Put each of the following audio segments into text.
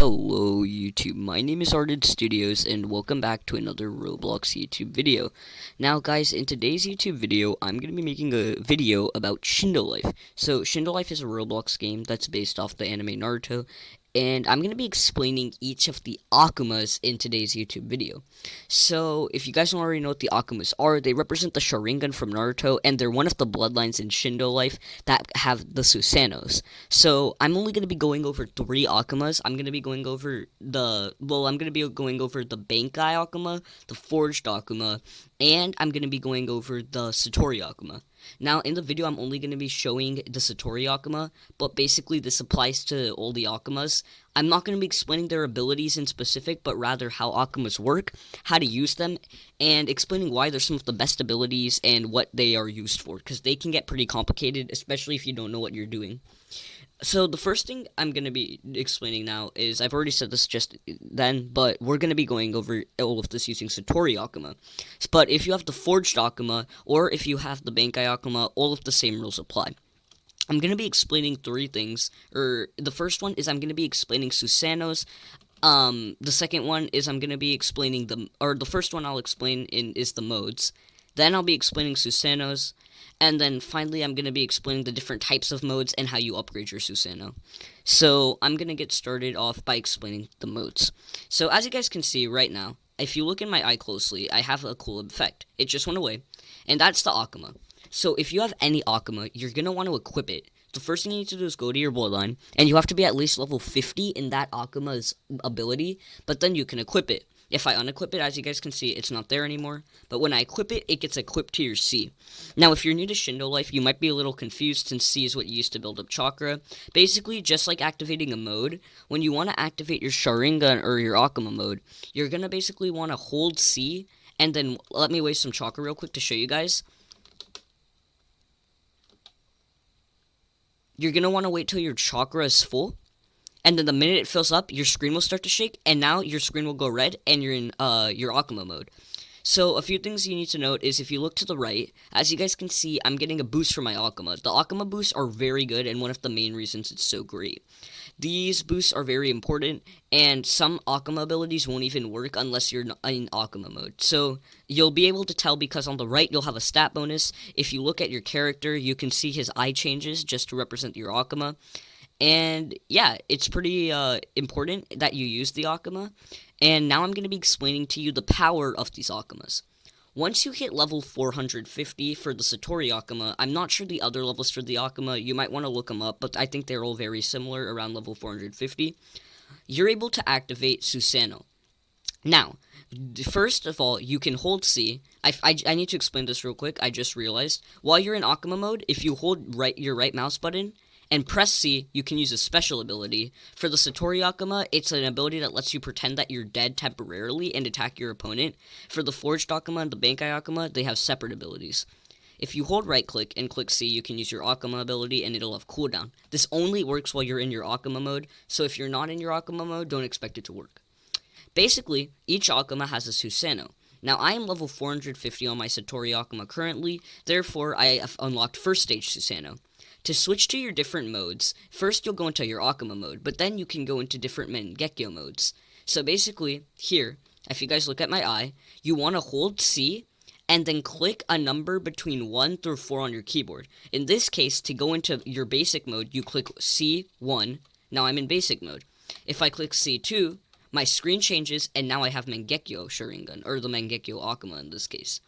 Hello YouTube, my name is Arden Studios and welcome back to another Roblox YouTube video. Now guys, in today's YouTube video, I'm going to be making a video about Shindo Life. So Shindo Life is a Roblox game that's based off the anime Naruto, and I'm going to be explaining each of the Akumas in today's YouTube video. So, if you guys don't already know what the Akumas are, they represent the Sharingan from Naruto, and they're one of the bloodlines in Shindo Life that have the Susanos. So, I'm only going to be going over 3 Akumas. I'm going to be going over the Bankai Akuma, the Forged Akuma, and I'm going to be going over the Satori Akuma. Now, in the video, I'm only going to be showing the Satori Akuma, but basically this applies to all the Akumas. I'm not going to be explaining their abilities in specific, but rather how Akumas work, how to use them, and explaining why they're some of the best abilities and what they are used for, because they can get pretty complicated, especially if you don't know what you're doing. So the first thing I'm going to be explaining now is, I've already said this just then, but we're going to be going over all of this using Satori Akuma. But if you have the Forged Akuma, or if you have the Bankai Akuma, all of the same rules apply. I'm going to be explaining 3 things. The first one is I'm going to be explaining Susanos. The second one is I'm going to be explaining the first one I'll explain is the modes. Then I'll be explaining Susanos. And then finally, I'm going to be explaining the different types of modes and how you upgrade your Susano. So, I'm going to get started off by explaining the modes. So, as you guys can see right now, if you look in my eye closely, I have a cool effect. It just went away. And that's the Akuma. So, if you have any Akuma, you're going to want to equip it. The first thing you need to do is go to your bloodline, and you have to be at least level 50 in that Akuma's ability, but then you can equip it. If I unequip it, as you guys can see, it's not there anymore. But when I equip it, it gets equipped to your C. Now, if you're new to Shindo Life, you might be a little confused since C is what you use to build up chakra. Basically, just like activating a mode, when you want to activate your Sharingan or your Akuma mode, you're going to basically want to hold C, and then let me waste some chakra real quick to show you guys. You're going to want to wait till your chakra is full. And then the minute it fills up, your screen will start to shake, and now your screen will go red, and you're in your Akuma mode. So, a few things you need to note is if you look to the right, as you guys can see, I'm getting a boost from my Akuma. The Akuma boosts are very good, and one of the main reasons it's so great. These boosts are very important, and some Akuma abilities won't even work unless you're in Akuma mode. So, you'll be able to tell because on the right, you'll have a stat bonus. If you look at your character, you can see his eye changes just to represent your Akuma. And yeah, it's pretty important that you use the Akuma. And now I'm going to be explaining to you the power of these Akumas. Once you hit level 450 for the Satori Akuma, I'm not sure the other levels for the Akuma, you might want to look them up, but I think they're all very similar around level 450. You're able to activate Susano. Now, first of all, you can hold C. I need to explain this real quick, I just realized. While you're in Akuma mode, if you hold your right mouse button and press C, you can use a special ability. For the Satori Akuma, it's an ability that lets you pretend that you're dead temporarily and attack your opponent. For the Forged Akuma and the Bankai Akuma, they have separate abilities. If you hold right click and click C, you can use your Akuma ability and it'll have cooldown. This only works while you're in your Akuma mode, so if you're not in your Akuma mode, don't expect it to work. Basically, each Akuma has a Susano. Now, I am level 450 on my Satori Akuma currently, therefore I have unlocked first stage Susano. To switch to your different modes, first you'll go into your Akuma mode, but then you can go into different Mangekyo modes. So basically, here, if you guys look at my eye, you want to hold C, and then click a number between 1 through 4 on your keyboard. In this case, to go into your basic mode, you click C1, now I'm in basic mode. If I click C2, my screen changes, and now I have Mangekyo Sharingan, or the Mangekyo Akuma in this case.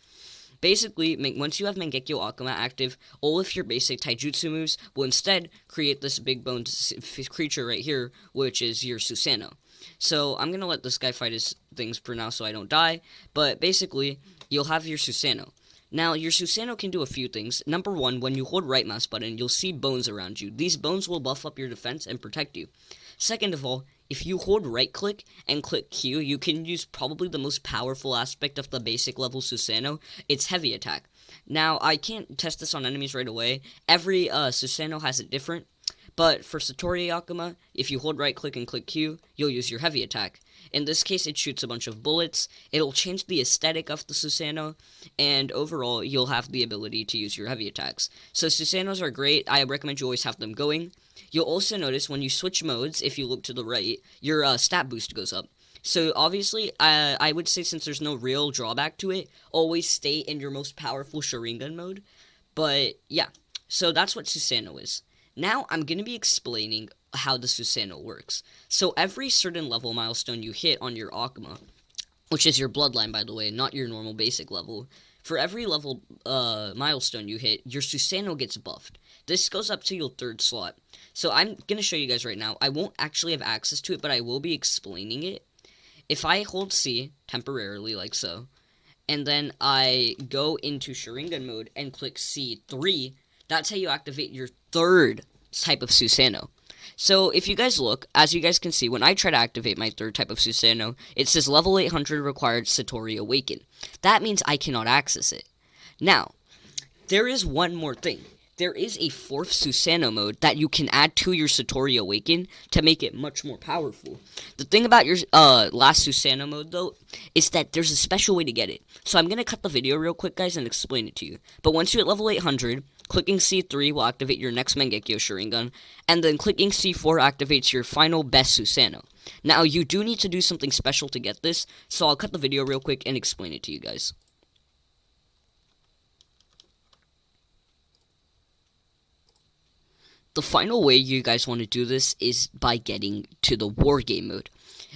Basically, once you have Mangekyo Akuma active, all of your basic taijutsu moves will instead create this big boned creature right here, which is your Susano. So, I'm going to let this guy fight his things for now so I don't die, but basically, you'll have your Susano. Now, your Susano can do a few things. Number 1, when you hold right mouse button, you'll see bones around you. These bones will buff up your defense and protect you. Second of all, if you hold right click and click Q, you can use probably the most powerful aspect of the basic level Susano. It's heavy attack. Now, I can't test this on enemies right away. Every Susano has it different. But for Satori Akuma, if you hold right click and click Q, you'll use your heavy attack. In this case, it shoots a bunch of bullets. It'll change the aesthetic of the Susano, and overall, you'll have the ability to use your heavy attacks. So Susanos are great. I recommend you always have them going. You'll also notice when you switch modes, if you look to the right, your stat boost goes up. So obviously, I would say since there's no real drawback to it, always stay in your most powerful Sharingan mode. But yeah, so that's what Susano is. Now I'm going to be explaining how the Susano works. So every certain level milestone you hit on your Akuma, which is your bloodline by the way, not your normal basic level, for every level milestone you hit, your Susano gets buffed. This goes up to your 3rd slot. So I'm going to show you guys right now. I won't actually have access to it, but I will be explaining it. If I hold C temporarily, like so, and then I go into Sharingan mode and click C3, that's how you activate your 3rd type of Susano. So if you guys look, as you guys can see, when I try to activate my 3rd type of Susano, it says level 800 required Satori Awaken. That means I cannot access it. Now, there is one more thing. There is a 4th Susano mode that you can add to your Satori Awaken to make it much more powerful. The thing about your last Susano mode, though, is that there's a special way to get it. So I'm going to cut the video real quick, guys, and explain it to you. But once you're at level 800, clicking C3 will activate your next Mangekyo Sharingan, and then clicking C4 activates your final best Susano. Now, you do need to do something special to get this, so I'll cut the video real quick and explain it to you guys. The final way you guys want to do this is by getting to the war game mode.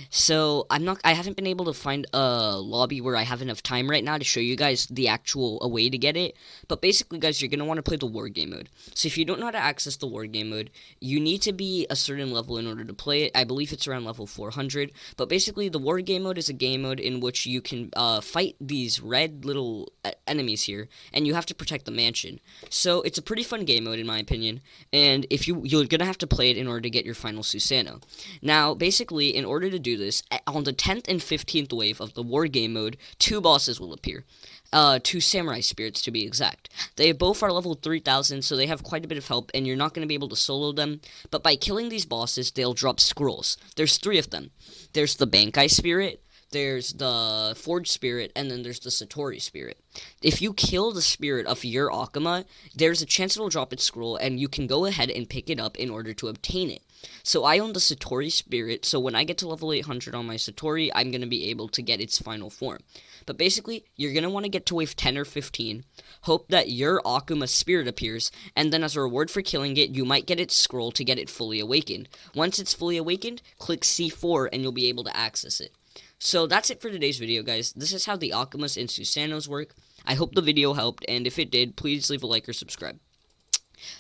So I haven't been able to find a lobby where I have enough time right now to show you guys the actual way to get it. But basically, guys, you're going to want to play the war game mode. So if you don't know how to access the war game mode, you need to be a certain level in order to play it. I believe it's around level 400. But basically, the war game mode is a game mode in which you can fight these red little enemies here, and you have to protect the mansion. So it's a pretty fun game mode in my opinion, and you're going to have to play it in order to get your final Susano. Now, basically, in order to do this, on the 10th and 15th wave of the war game mode, 2 bosses will appear. 2 samurai spirits to be exact. They both are level 3000, so they have quite a bit of help, and you're not going to be able to solo them. But by killing these bosses, they'll drop scrolls. There's 3 of them. There's the Bankai spirit, there's the Forge spirit, and then there's the Satori spirit. If you kill the spirit of your Akuma, there's a chance it'll drop its scroll, and you can go ahead and pick it up in order to obtain it. So I own the Satori spirit, so when I get to level 800 on my Satori, I'm going to be able to get its final form. But basically, you're going to want to get to wave 10 or 15, hope that your Akuma spirit appears, and then as a reward for killing it, you might get its scroll to get it fully awakened. Once it's fully awakened, click C4 and you'll be able to access it. So that's it for today's video, guys. This is how the Akumas and Susanos work. I hope the video helped, and if it did, please leave a like or subscribe.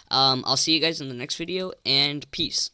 I'll see you guys in the next video, and peace.